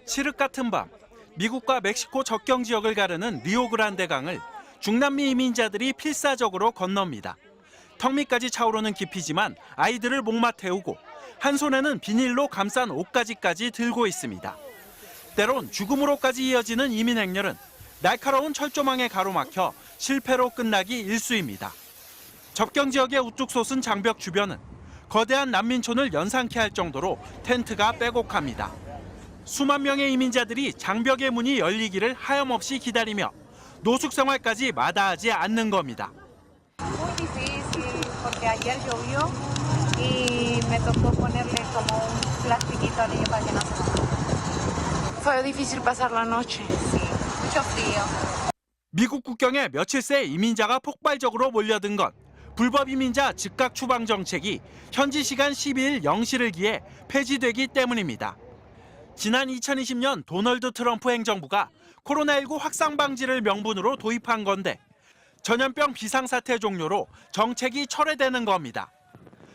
칠흑 같은 밤, 미국과 멕시코 접경 지역을 가르는 리오그란데 강을 중남미 이민자들이 필사적으로 건넙니다. 턱 밑까지 차오르는 깊이지만 아이들을 목마 태우고 한 손에는 비닐로 감싼 옷가지까지 들고 있습니다. 때론 죽음으로까지 이어지는 이민 행렬은 날카로운 철조망에 가로막혀 실패로 끝나기 일쑤입니다. 접경 지역의 우뚝 솟은 장벽 주변은 거대한 난민촌을 연상케 할 정도로 텐트가 빼곡합니다. 수만 명의 이민자들이 장벽의 문이 열리기를 하염없이 기다리며 노숙 생활까지 마다하지 않는 겁니다. Muy difícil porque ayer llovió y me tocó ponerle como un plastiquito a ella para que no se mojara. Fue difícil pasar la noche. Sí, mucho frío. 미국 국경에 며칠 새 이민자가 폭발적으로 몰려든 건 불법 이민자 즉각 추방 정책이 현지 시간 12일 0시를 기해 폐지되기 때문입니다. 지난 2020년 도널드 트럼프 행정부가 코로나19 확산 방지를 명분으로 도입한 건데 전염병 비상사태 종료로 정책이 철회되는 겁니다.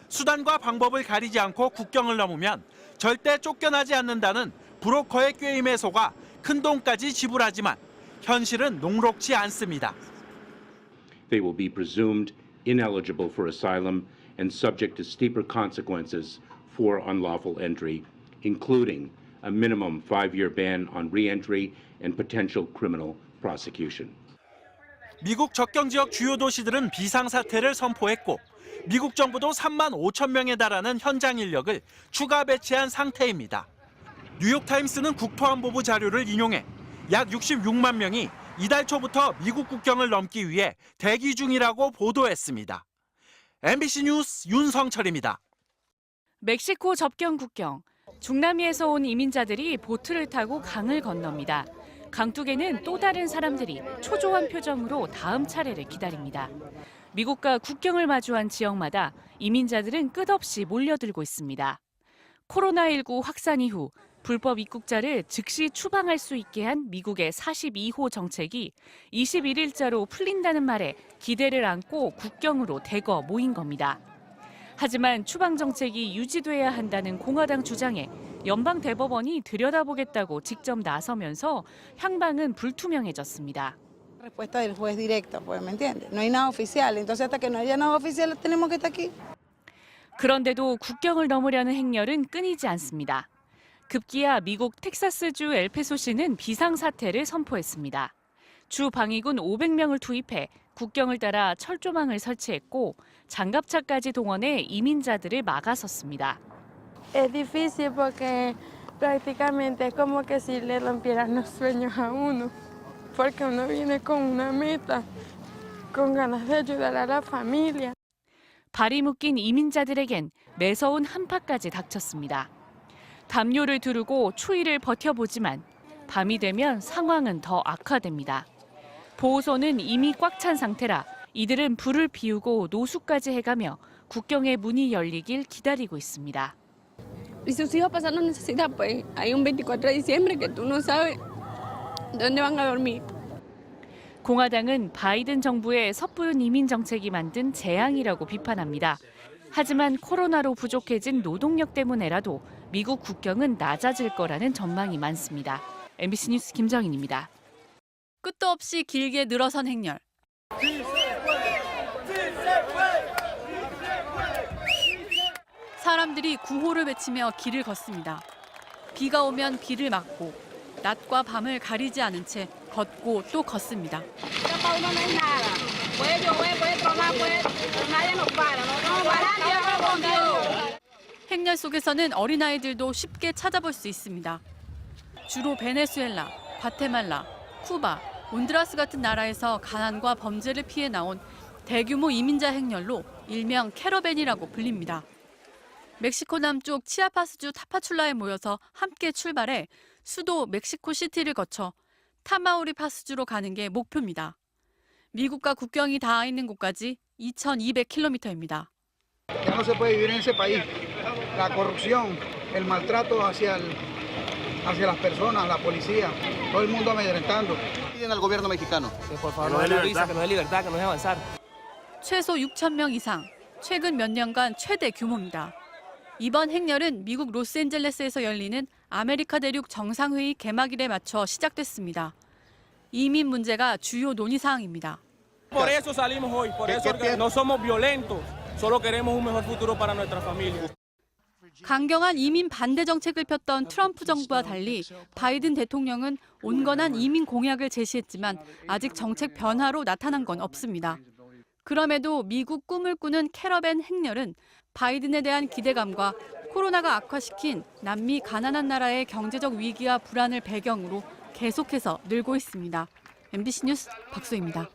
수단과 방법을 가리지 않고 국경을 넘으면 절대 쫓겨나지 않는다는 브로커의 꾀임에 속아 큰 돈까지 지불하지만 현실은 녹록지 않습니다. They will be presumed ineligible for asylum and subject to steeper consequences for unlawful entry, including a minimum 5-year ban on re-entry and potential criminal prosecution. 미국 접경 지역 주요 도시들은 비상사태를 선포했고 미국 정부도 3만 5천 명에 달하는 현장 인력을 추가 배치한 상태입니다. 뉴욕타임스는 국토안보부 자료를 인용해 약 66만 명이 이달 초부터 미국 국경을 넘기 위해 대기 중이라고 보도했습니다. MBC 뉴스 윤성철입니다. 멕시코 접경 국경. 중남미에서 온 이민자들이 보트를 타고 강을 건넙니다. 강둑에는 또 다른 사람들이 초조한 표정으로 다음 차례를 기다립니다. 미국과 국경을 마주한 지역마다 이민자들은 끝없이 몰려들고 있습니다. 코로나19 확산 이후 불법 입국자를 즉시 추방할 수 있게 한 미국의 42호 정책이 21일자로 풀린다는 말에 기대를 안고 국경으로 대거 모인 겁니다. 하지만 추방 정책이 유지돼야 한다는 공화당 주장에 연방 대법원이 들여다보겠다고 직접 나서면서 향방은 불투명해졌습니다. Respuesta del juez directa, pues, ¿me entiendes? No hay nada oficial, entonces hasta que no haya nada oficial tenemos que estar aquí. 그런데도 국경을 넘으려는 행렬은 끊이지 않습니다. 급기야 미국 텍사스주 엘페소시는 비상사태를 선포했습니다. 주 방위군 500명을 투입해 국경을 따라 철조망을 설치했고 장갑차까지 동원해 이민자들을 막아섰습니다. Es difícil porque prácticamente es como que si le rompieran los sueños a uno, porque uno viene con una meta, con ganas de ayudar a la familia. 발이 묶인 이민자들에겐 매서운 한파까지 닥쳤습니다. 담요를 두르고 추위를 버텨보지만 밤이 되면 상황은 더 악화됩니다. 보호소는 이미 꽉 찬 상태라 이들은 불을 피우고 노숙까지 해가며 국경의 문이 열리길 기다리고 있습니다. Y sus hijos pasando necesidad, pues hay un 24 de diciembre que tú no sabes dónde van a dormir. 공화당은 바이든 정부의 섣부른 이민 정책이 만든 재앙이라고 비판합니다. 하지만 코로나로 부족해진 노동력 때문에라도 미국 국경은 낮아질 거라는 전망이 많습니다. MBC 뉴스 김정인입니다. 끝도 없이 길게 늘어선 행렬. 사람들이 구호를 외치며 길을 걷습니다. 비가 오면 비를 막고 낮과 밤을 가리지 않은 채 걷고 또 걷습니다. 행렬 속에서는 어린아이들도 쉽게 찾아볼 수 있습니다. 주로 베네수엘라, 과테말라, 쿠바, 온두라스 같은 나라에서 가난과 범죄를 피해 나온 대규모 이민자 행렬로 일명 캐러밴이라고 불립니다. 멕시코 남쪽 치아파스주 타파출라에 모여서 함께 출발해 수도 멕시코시티를 거쳐 타마우리파스주로 가는 게 목표입니다. 미국과 국경이 닿아 있는 곳까지 2,200km입니다. Ya no se puede vivir en ese país. La corrupción, el maltrato hacia las personas, la policía, todo el mundo amedrentando. Piden al gobierno mexicano. Por favor, no dé la visa, que nos dé libertad, que nos dé avanzar. 최소 6,000명 이상, 최근 몇 년간 최대 규모입니다. 이번 행렬은 미국 로스앤젤레스에서 열리는 아메리카 대륙 정상회의 개막일에 맞춰 시작됐습니다. 이민 문제가 주요 논의 사항입니다. Por eso salimos hoy, por eso no somos violentos, solo queremos un mejor futuro para nuestra familia. 강경한 이민 반대 정책을 폈던 트럼프 정부와 달리 바이든 대통령은 온건한 이민 공약을 제시했지만 아직 정책 변화로 나타난 건 없습니다. 그럼에도 미국 꿈을 꾸는 캐러밴 행렬은 바이든에 대한 기대감과 코로나가 악화시킨 남미 가난한 나라의 경제적 위기와 불안을 배경으로 계속해서 늘고 있습니다. MBC 뉴스 박소희입니다.